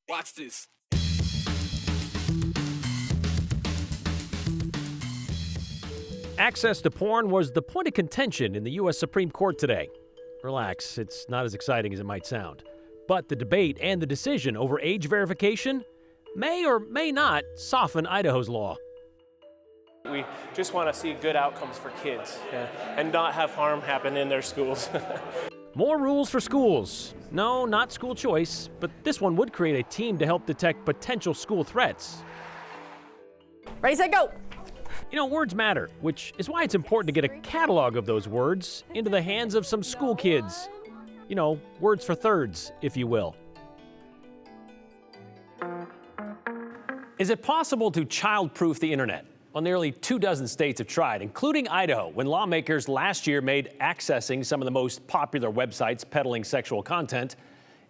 Watch this. Access to porn was the point of contention in the U.S. Supreme Court today. Relax, it's not as exciting as it might sound. But the debate and the decision over age verification may or may not soften Idaho's law. We just want to see good outcomes for kids and not have harm happen in their schools. More rules for schools. No, not school choice, but this one would create a team to help detect potential school threats. Ready, set, go! You know, words matter, which is why it's important to get a catalog of those words into the hands of some school kids. You know, words for thirds, if you will. Is it possible to child-proof the internet? Well, nearly 24 states have tried, including Idaho, when lawmakers last year made accessing some of the most popular websites peddling sexual content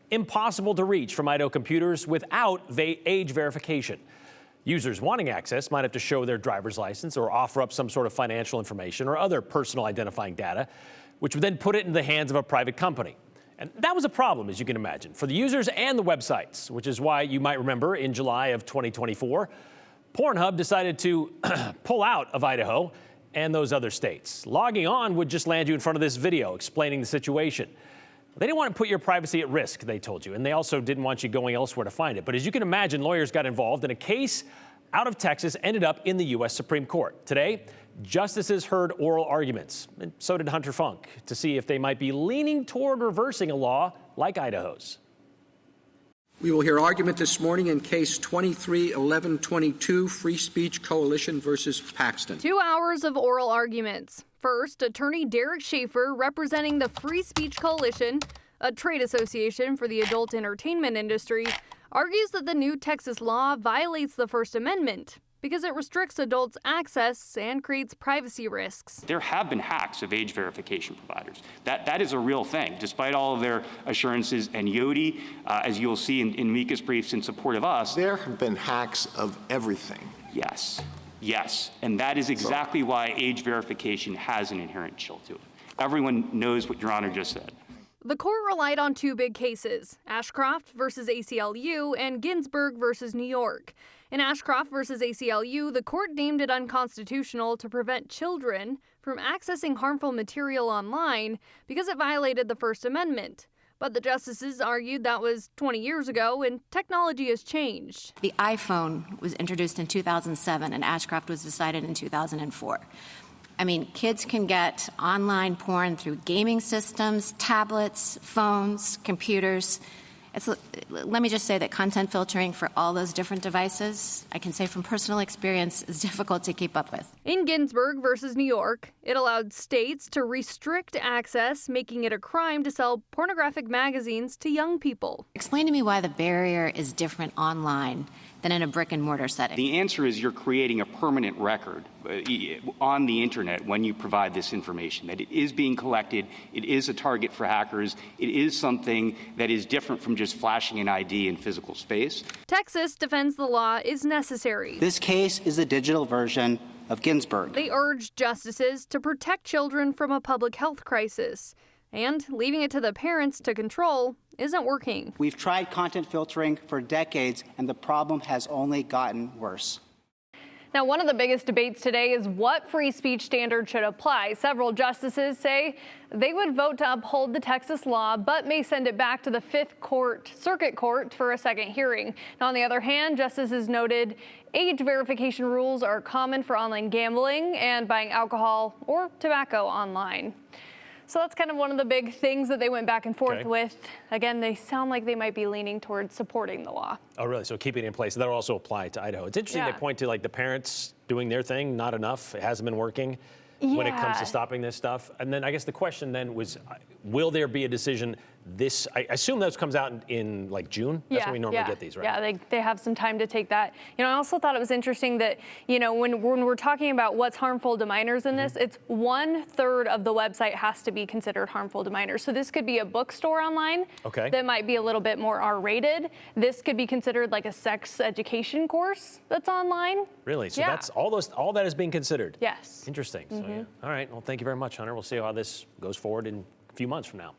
impossible to reach from Idaho computers without age verification. Users wanting access might have to show their driver's license or offer up some sort of financial information or other personal identifying data, which would then put it in the hands of a private company. And that was a problem, as you can imagine, for the users and the websites, which is why you might remember in July of 2024, PornHub decided to pull out of Idaho and those other states. Logging on would just land you in front of this video explaining the situation. They didn't want to put your privacy at risk, they told you, and they also didn't want you going elsewhere to find it. But as you can imagine, lawyers got involved, and a case out of Texas ended up in the U.S. Supreme Court. Today, justices heard oral arguments, and so did Hunter Funk, to see if they might be leaning toward reversing a law like Idaho's. We will hear argument this morning in Case 23-1122, Free Speech Coalition versus Paxton. 2 hours of oral arguments. First, attorney Derek Schaefer, representing the Free Speech Coalition, a trade association for the adult entertainment industry, argues that the new Texas law violates the First Amendment because it restricts adults' access and creates privacy risks. There have been hacks of age verification providers. That is a real thing, despite all of their assurances. And Yodi, as you'll see in Mika's briefs in support of us. There have been hacks of everything. Yes. And that is exactly why age verification has an inherent chill to it. Everyone knows what Your Honor just said. The court relied on two big cases, Ashcroft versus ACLU and Ginsburg versus New York. In Ashcroft versus ACLU, the court deemed it unconstitutional to prevent children from accessing harmful material online because it violated the First Amendment. But the justices argued that was 20 years ago and technology has changed. The iPhone was introduced in 2007 and Ashcroft was decided in 2004. I mean, kids can get online porn through gaming systems, tablets, phones, computers. Let me just say that content filtering for all those different devices, I can say from personal experience, is difficult to keep up with. In Ginsburg versus New York, it allowed states to restrict access, making it a crime to sell pornographic magazines to young people. Explain to me why the barrier is different online than in a brick-and-mortar setting. The answer is you're creating a permanent record on the internet when you provide this information, that it is being collected, it is a target for hackers, it is something that is different from just flashing an ID in physical space. Texas defends the law is necessary. This case is the digital version of Ginsburg. They urged justices to protect children from a public health crisis. And leaving it to the parents to control isn't working. We've tried content filtering for decades, and the problem has only gotten worse. Now, one of the biggest debates today is what free speech standard should apply. Several justices say they would vote to uphold the Texas law, but may send it back to the Fifth Circuit Court for a second hearing. Now, on the other hand, justices noted age verification rules are common for online gambling and buying alcohol or tobacco online. So that's kind of one of the big things that they went back and forth with. Again, they sound like they might be leaning towards supporting the law. Oh, really? So keeping it in place. That'll also apply to Idaho. It's interesting they point to like the parents doing their thing, not enough. It hasn't been working when it comes to stopping this stuff. And then I guess the question then was, will there be a decision this, I assume that comes out in like June? That's when we normally get these, right? Yeah, they have some time to take that. You know, I also thought it was interesting that, you know, when we're talking about what's harmful to minors in this, it's 1/3 of the website has to be considered harmful to minors. So this could be a bookstore online that might be a little bit more R-rated. This could be considered like a sex education course that's online. Really? So that's all that is being considered? Yes. Interesting. So, all right. Well, thank you very much, Hunter. We'll see how this goes forward in a few months from now.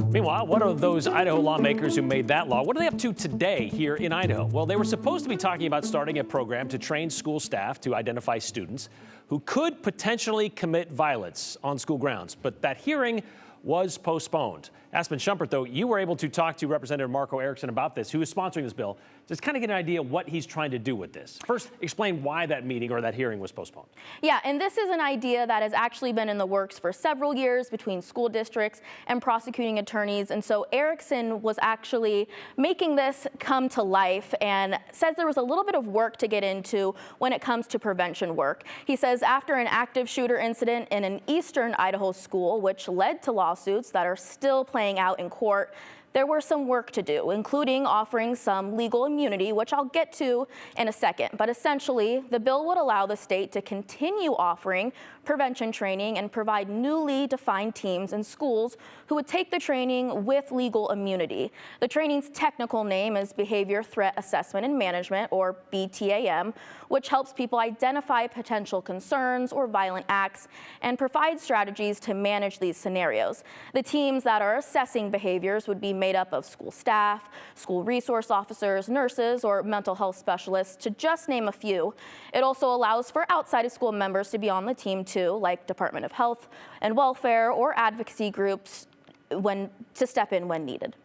Meanwhile, what are those Idaho lawmakers who made that law? What are they up to today here in Idaho? Well, they were supposed to be talking about starting a program to train school staff to identify students who could potentially commit violence on school grounds. But that hearing was postponed. Aspen Shumpert, though, you were able to talk to Representative Marco Erickson about this, who is sponsoring this bill. Just kind of get an idea what he's trying to do with this. First, explain why that meeting or that hearing was postponed. Yeah, and this is an idea that has actually been in the works for several years between school districts and prosecuting attorneys. And so Erickson was actually making this come to life and says there was a little bit of work to get into when it comes to prevention work. He says after an active shooter incident in an eastern Idaho school, which led to lawsuits that are still playing out in court, there were some work to do, including offering some legal immunity, which I'll get to in a second. But essentially, the bill would allow the state to continue offering prevention training and provide newly defined teams in schools who would take the training with legal immunity. The training's technical name is Behavior Threat Assessment and Management, or BTAM, which helps people identify potential concerns or violent acts and provide strategies to manage these scenarios. The teams that are assessing behaviors would be made up of school staff, school resource officers, nurses, or mental health specialists, to just name a few. It also allows for outside of school members to be on the team too, like Department of Health and Welfare or advocacy groups to step in when needed.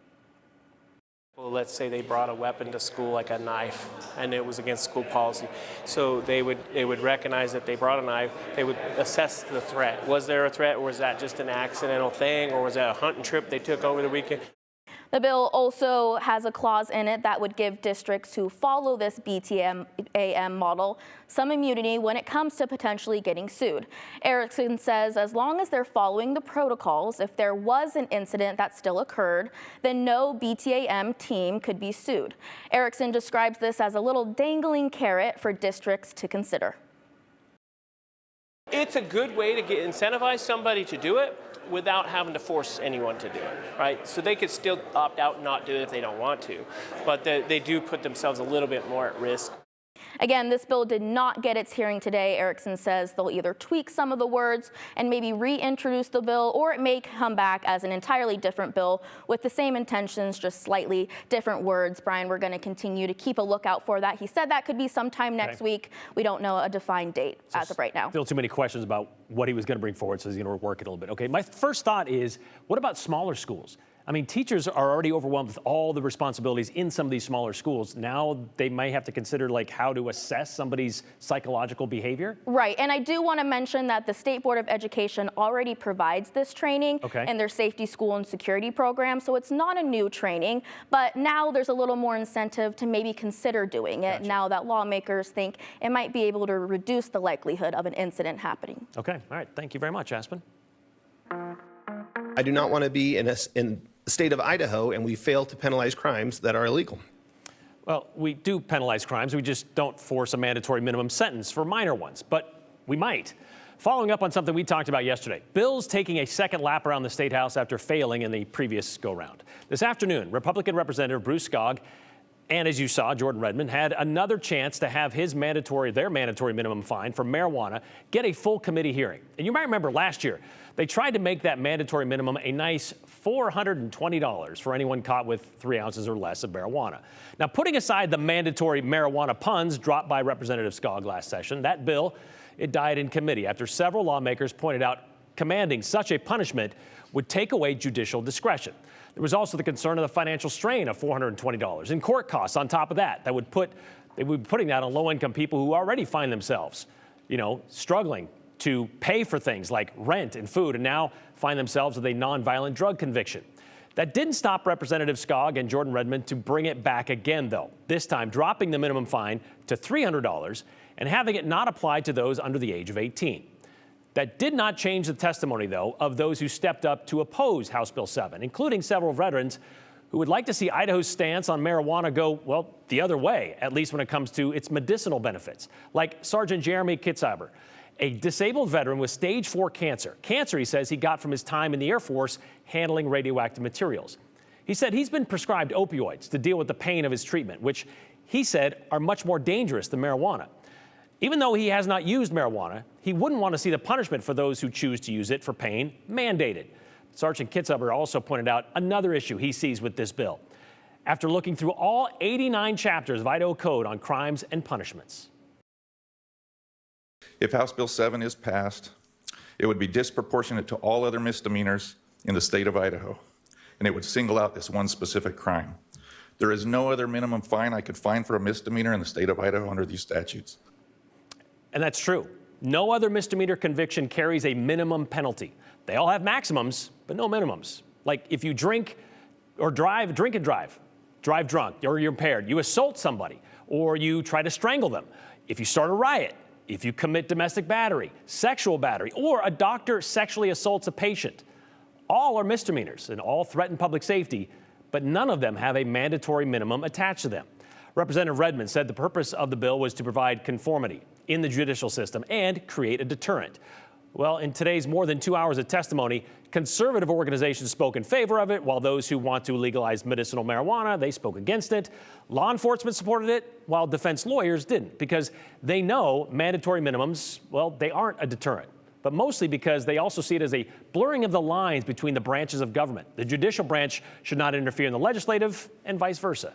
Well, let's say they brought a weapon to school, like a knife, and it was against school policy. So they would recognize that they brought a knife. They would assess the threat. Was there a threat, or was that just an accidental thing, or was that a hunting trip they took over the weekend? The bill also has a clause in it that would give districts who follow this BTAM model some immunity when it comes to potentially getting sued. Erickson says as long as they're following the protocols, if there was an incident that still occurred, then no BTAM team could be sued. Erickson describes this as a little dangling carrot for districts to consider. It's a good way to incentivize somebody to do it without having to force anyone to do it, right? So they could still opt out and not do it if they don't want to, but they do put themselves a little bit more at risk. Again, this bill did not get its hearing today. Erickson says they'll either tweak some of the words and maybe reintroduce the bill, or it may come back as an entirely different bill with the same intentions, just slightly different words. Brian, we're going to continue to keep a lookout for that. He said that could be sometime next week. We don't know a defined date as of right now. Still too many questions about what he was going to bring forward, so he's going to work it a little bit. Okay, my first thought is, what about smaller schools? I mean, teachers are already overwhelmed with all the responsibilities in some of these smaller schools. Now they might have to consider like how to assess somebody's psychological behavior. Right, and I do want to mention that the State Board of Education already provides this training in their safety, school, and security program, so it's not a new training, but now there's a little more incentive to maybe consider doing it now that lawmakers think it might be able to reduce the likelihood of an incident happening. Okay, all right, thank you very much, Aspen. I do not want to be in the state of Idaho and we fail to penalize crimes that are illegal. Well, we do penalize crimes. We just don't force a mandatory minimum sentence for minor ones, but we might. Following up on something we talked about yesterday, bills taking a second lap around the State House after failing in the previous go-round. This afternoon, Republican Representative Bruce Skog and, as you saw, Jordan Redmond had another chance to have their mandatory minimum fine for marijuana get a full committee hearing. And you might remember last year, they tried to make that mandatory minimum a nice $420 for anyone caught with 3 ounces or less of marijuana. Now, putting aside the mandatory marijuana puns dropped by Representative Skog last session, that bill, it died in committee after several lawmakers pointed out commanding such a punishment would take away judicial discretion. There was also the concern of the financial strain of $420 in court costs on top of that. They would be putting that on low-income people who already find themselves, struggling to pay for things like rent and food, and now find themselves with a nonviolent drug conviction. That didn't stop Representative Skog and Jordan Redmond to bring it back again, though, this time dropping the minimum fine to $300 and having it not apply to those under the age of 18. That did not change the testimony, though, of those who stepped up to oppose House Bill 7, including several veterans who would like to see Idaho's stance on marijuana go, well, the other way, at least when it comes to its medicinal benefits, like Sergeant Jeremy Kitzhaber, a disabled veteran with stage 4 cancer. Cancer, he says, he got from his time in the Air Force handling radioactive materials. He said he's been prescribed opioids to deal with the pain of his treatment, which he said are much more dangerous than marijuana. Even though he has not used marijuana, he wouldn't want to see the punishment for those who choose to use it for pain mandated. Sergeant Kitzhuber also pointed out another issue he sees with this bill after looking through all 89 chapters of Idaho Code on crimes and punishments. If House Bill 7 is passed, it would be disproportionate to all other misdemeanors in the state of Idaho, and it would single out this one specific crime. There is no other minimum fine I could find for a misdemeanor in the state of Idaho under these statutes. And that's true. No other misdemeanor conviction carries a minimum penalty. They all have maximums, but no minimums. Like if you drink and drive drunk, or you're impaired, you assault somebody, or you try to strangle them, if you start a riot, if you commit domestic battery, sexual battery, or a doctor sexually assaults a patient. All are misdemeanors and all threaten public safety, but none of them have a mandatory minimum attached to them. Representative Redmond said the purpose of the bill was to provide conformity in the judicial system and create a deterrent. Well, in today's more than 2 hours of testimony, conservative organizations spoke in favor of it, while those who want to legalize medicinal marijuana, they spoke against it. Law enforcement supported it, while defense lawyers didn't, because they know mandatory minimums, well, they aren't a deterrent, but mostly because they also see it as a blurring of the lines between the branches of government. The judicial branch should not interfere in the legislative, and vice versa.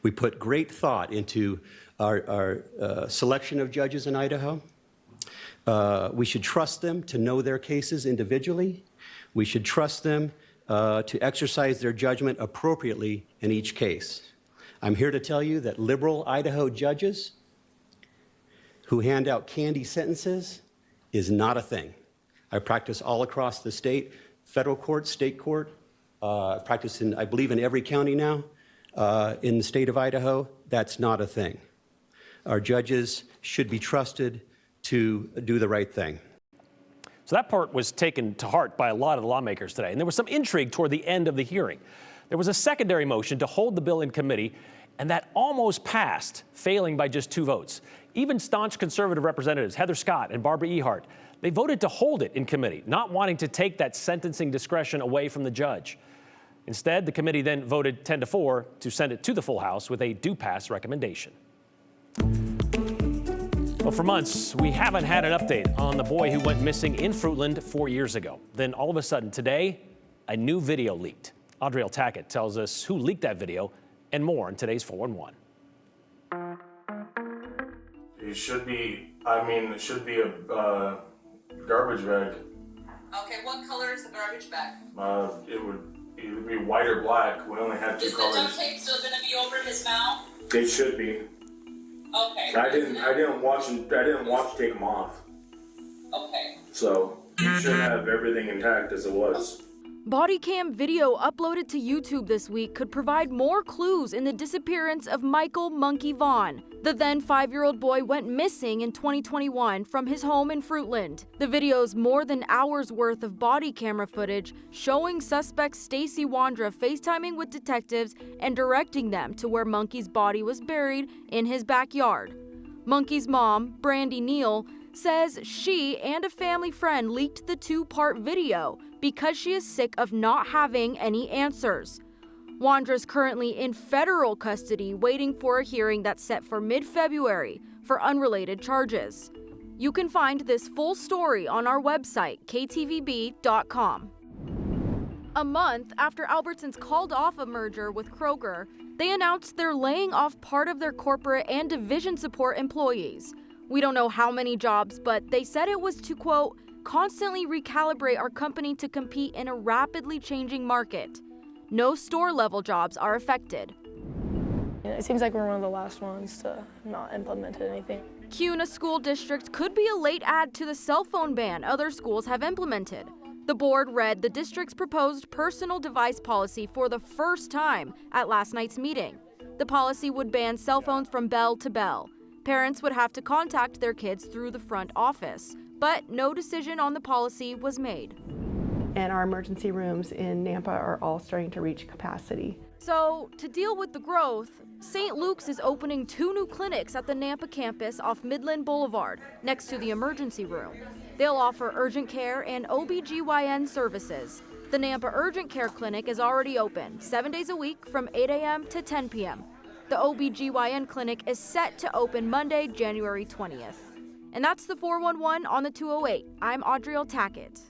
We put great thought into our selection of judges in Idaho. We should trust them to know their cases individually. We should trust them to exercise their judgment appropriately in each case. I'm here to tell you that liberal Idaho judges who hand out candy sentences is not a thing. I practice all across the state, federal court, state court. I practice in, I believe, in every county now in the state of Idaho. That's not a thing. Our judges should be trusted to do the right thing. So that part was taken to heart by a lot of the lawmakers today, and there was some intrigue toward the end of the hearing. There was a secondary motion to hold the bill in committee, and that almost passed, failing by just 2 votes. Even staunch conservative representatives Heather Scott and Barbara Ehart, they voted to hold it in committee, not wanting to take that sentencing discretion away from the judge. Instead, the committee then voted 10-4 to send it to the full House with a do-pass recommendation. Well, for months, we haven't had an update on the boy who went missing in Fruitland 4 years ago. Then all of a sudden today, a new video leaked. Audriel Tackett tells us who leaked that video and more in today's 411. It should be, it should be a garbage bag. Okay, what color is the garbage bag? It would either be white or black. We only have 2 colors. Is the duct tape still going to be over his mouth? It should be. Okay. I didn't watch take them off. Okay. So you should have everything intact as it was. Body cam video uploaded to YouTube this week could provide more clues in the disappearance of Michael Monkey Vaughn. The then 5-year-old boy went missing in 2021 from his home in Fruitland. The video's more than hours worth of body camera footage showing suspect Stacy Wandra FaceTiming with detectives and directing them to where Monkey's body was buried in his backyard. Monkey's mom, Brandy Neal, says she and a family friend leaked the 2-part video because she is sick of not having any answers. Wandra's currently in federal custody waiting for a hearing that's set for mid-February for unrelated charges. You can find this full story on our website, ktvb.com. A month after Albertsons called off a merger with Kroger, they announced they're laying off part of their corporate and division support employees. We don't know how many jobs, but they said it was to, quote, constantly recalibrate our company to compete in a rapidly changing market. No store-level jobs are affected. It seems like we're one of the last ones to not implement anything. Kuna School District could be a late add to the cell phone ban other schools have implemented. The board read the district's proposed personal device policy for the first time at last night's meeting. The policy would ban cell phones from bell to bell. Parents would have to contact their kids through the front office, but no decision on the policy was made. And our emergency rooms in Nampa are all starting to reach capacity. So, to deal with the growth, St. Luke's is opening 2 new clinics at the Nampa campus off Midland Boulevard, next to the emergency room. They'll offer urgent care and OB/GYN services. The Nampa Urgent Care Clinic is already open, 7 days a week from 8 a.m. to 10 p.m. The OB/GYN clinic is set to open Monday, January 20th. And that's the 411 on the 208. I'm Audriel Tackett.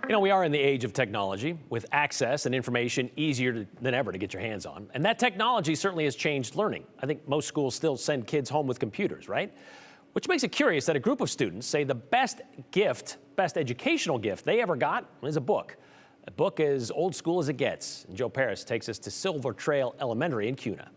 You know, we are in the age of technology with access and information easier than ever to get your hands on. And that technology certainly has changed learning. I think most schools still send kids home with computers, right? Which makes it curious that a group of students say the best educational gift they ever got is a book. A book as old school as it gets. And Joe Paris takes us to Silver Trail Elementary in Kuna.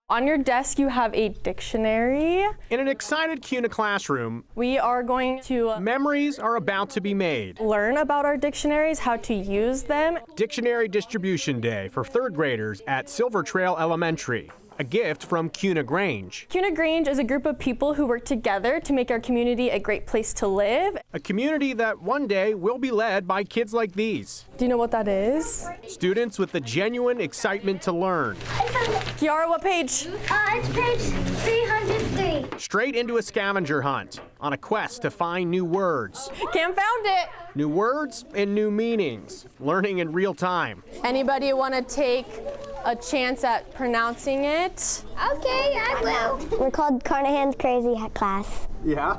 On your desk, you have a dictionary. In an excited Kuna classroom, We are going to memories are about to be made. learn about our dictionaries, how to use them. Dictionary Distribution Day for third graders at Silver Trail Elementary. A gift from Kuna Grange. Kuna Grange is a group of people who work together to make our community a great place to live. A community that one day will be led by kids like these. Do you know what that is? Students with the genuine excitement to learn. Kiara, what page? It's page 303. Straight into a scavenger hunt on a quest to find new words. Cam found it. New words and new meanings. Learning in real time. Anybody want to take a chance at pronouncing it? Okay, I will. We're called Carnahan's Crazy Class. Yeah?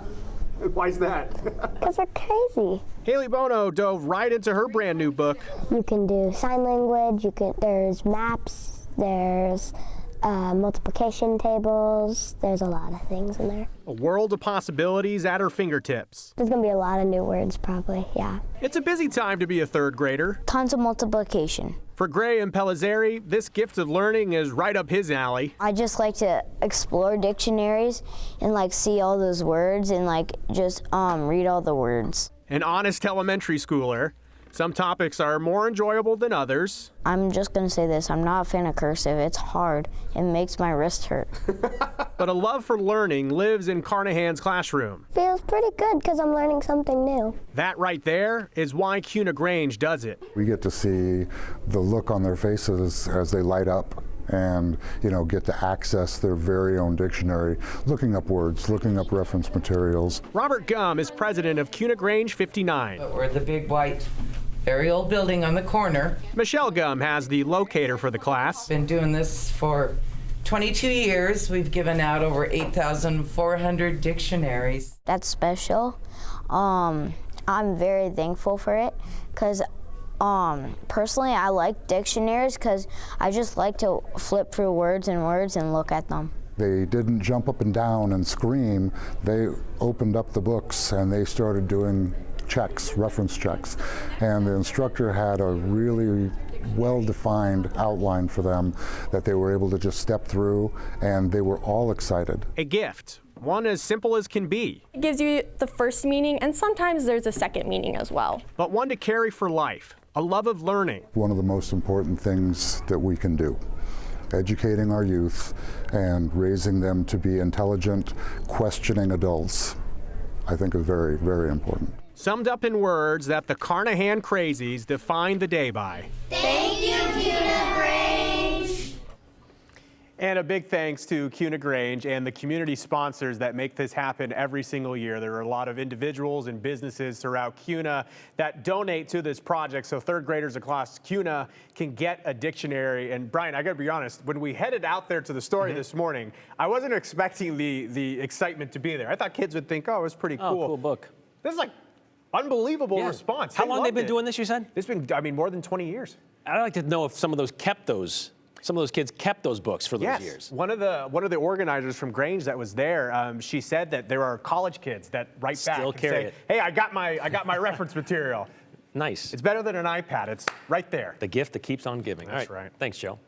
Why's that? Because we're crazy. Haley Bono dove right into her brand new book. You can do sign language, there's maps, there's multiplication tables, there's a lot of things in there. A world of possibilities at her fingertips. There's gonna be a lot of new words probably, yeah. It's a busy time to be a third grader. Tons of multiplication. For Graham Pellizzeri, this gift of learning is right up his alley. I just like to explore dictionaries and see all those words and just read all the words. An honest elementary schooler. Some topics are more enjoyable than others. I'm just gonna say this, I'm not a fan of cursive. It's hard. It makes my wrist hurt. But a love for learning lives in Carnahan's classroom. Feels pretty good because I'm learning something new. That right there is why Kuna Grange does it. We get to see the look on their faces as they light up and get to access their very own dictionary, looking up words, looking up reference materials. Robert Gum is president of Kuna Grange 59. We're the big white very old building on the corner. Michelle Gum has the locator for the class. Been doing this for 22 years. We've given out over 8,400 dictionaries. That's special. I'm very thankful for it because personally I like dictionaries because I just like to flip through words and look at them. They didn't jump up and down and scream. They opened up the books and they started doing checks, reference checks. And the instructor had a really well-defined outline for them that they were able to just step through, and they were all excited. A gift, one as simple as can be. It gives you the first meaning, and sometimes there's a second meaning as well. But one to carry for life, a love of learning. One of the most important things that we can do. Educating our youth and raising them to be intelligent, questioning adults, I think is very, very important. Summed up in words that the Carnahan crazies define the day by. Thank you, Kuna Grange. And a big thanks to Kuna Grange and the community sponsors that make this happen every single year. There are a lot of individuals and businesses throughout Kuna that donate to this project so third graders across Kuna can get a dictionary. And Brian, I gotta be honest, when we headed out there to the story this morning, I wasn't expecting the excitement to be there. I thought kids would think, oh, it was pretty cool. Oh, cool book. This is unbelievable response. How long they've been doing this, you said? It's been, more than 20 years. I'd like to know if some of those kids kept those books for those years. One of the organizers from Grange that was there, she said that there are college kids that write back and say, hey, I got my reference material. Nice. It's better than an iPad. It's right there. The gift that keeps on giving. That's All right. right. Thanks, Joe.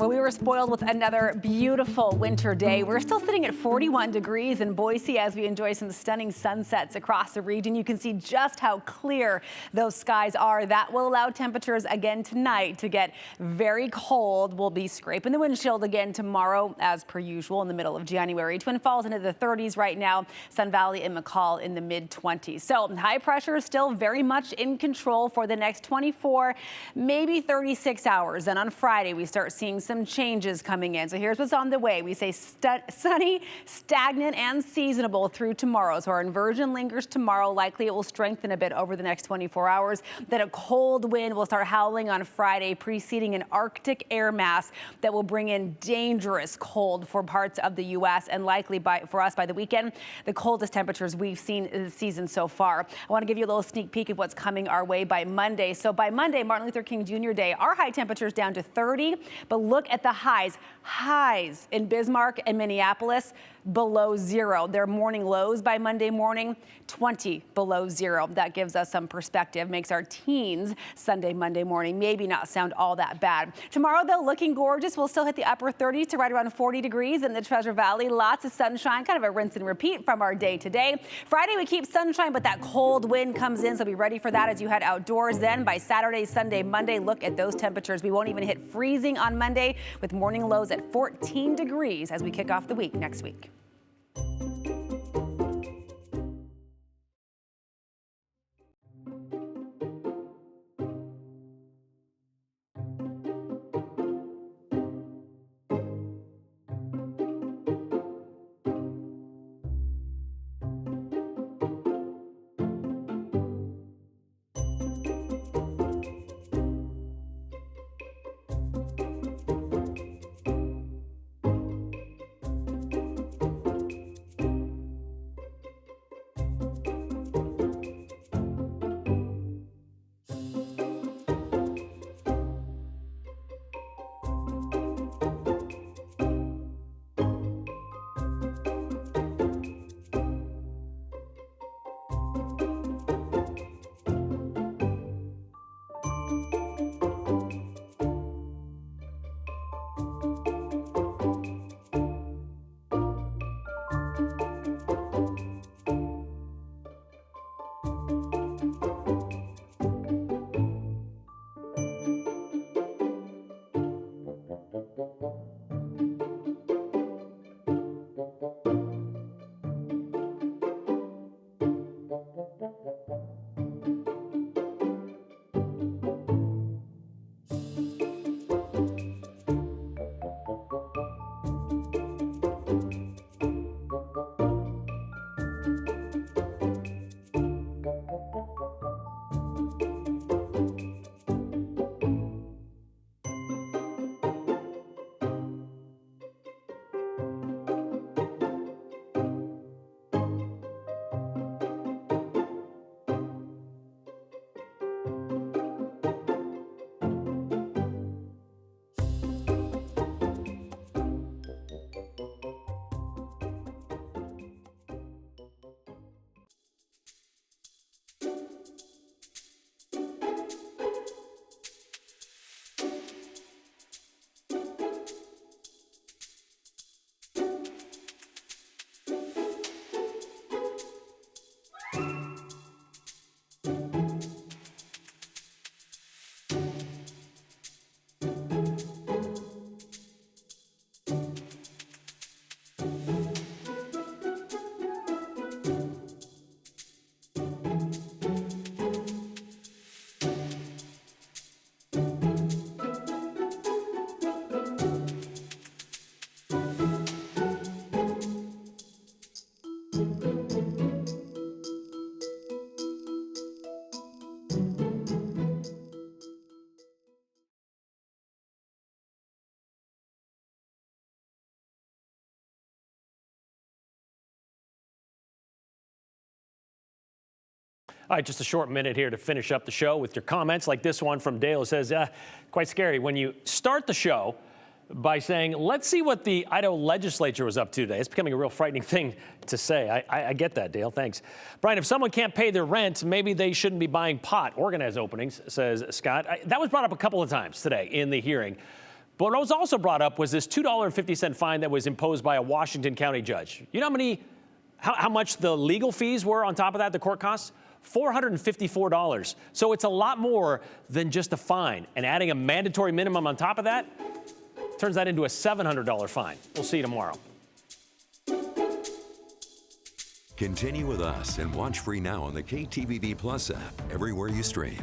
Well, we were spoiled with another beautiful winter day. We're still sitting at 41 degrees in Boise as we enjoy some stunning sunsets across the region. You can see just how clear those skies are. That will allow temperatures again tonight to get very cold. We'll be scraping the windshield again tomorrow as per usual in the middle of January. Twin Falls into the 30s right now. Sun Valley and McCall in the mid-20s. So high pressure is still very much in control for the next 24, maybe 36 hours. And on Friday, we start seeing some changes coming in. So here's what's on the way. We say sunny, stagnant, and seasonable through tomorrow. So our inversion lingers tomorrow. Likely it will strengthen a bit over the next 24 hours. Then a cold wind will start howling on Friday, preceding an Arctic air mass that will bring in dangerous cold for parts of the U.S. and likely for us by the weekend, the coldest temperatures we've seen this season so far. I want to give you a little sneak peek of what's coming our way by Monday. So by Monday, Martin Luther King Jr. Day, our high temperatures down to 30, but look at the highs in Bismarck and Minneapolis below zero. Their morning lows by Monday morning, 20 below zero. That gives us some perspective, makes our teens Sunday, Monday morning maybe not sound all that bad. Tomorrow, though, looking gorgeous. We'll still hit the upper 30s to right around 40 degrees in the Treasure Valley. Lots of sunshine, kind of a rinse and repeat from our day today. Friday, we keep sunshine, but that cold wind comes in, so be ready for that as you head outdoors. Then by Saturday, Sunday, Monday, look at those temperatures. We won't even hit freezing on Monday with morning lows at 14 degrees as we kick off the week next week. All right, just a short minute here to finish up the show with your comments like this one from Dale. It says, quite scary. When you start the show, by saying, let's see what the Idaho legislature was up to today. It's becoming a real frightening thing to say. I get that, Dale. Thanks. Brian, if someone can't pay their rent, maybe they shouldn't be buying pot. Organized openings, says Scott. That was brought up a couple of times today in the hearing. But what was also brought up was this $2.50 fine that was imposed by a Washington County judge. You know how much the legal fees were on top of that, the court costs? $454. So it's a lot more than just a fine. And adding a mandatory minimum on top of that turns that into a $700 fine. We'll see you tomorrow. Continue with us and watch free now on the KTVB Plus app everywhere you stream.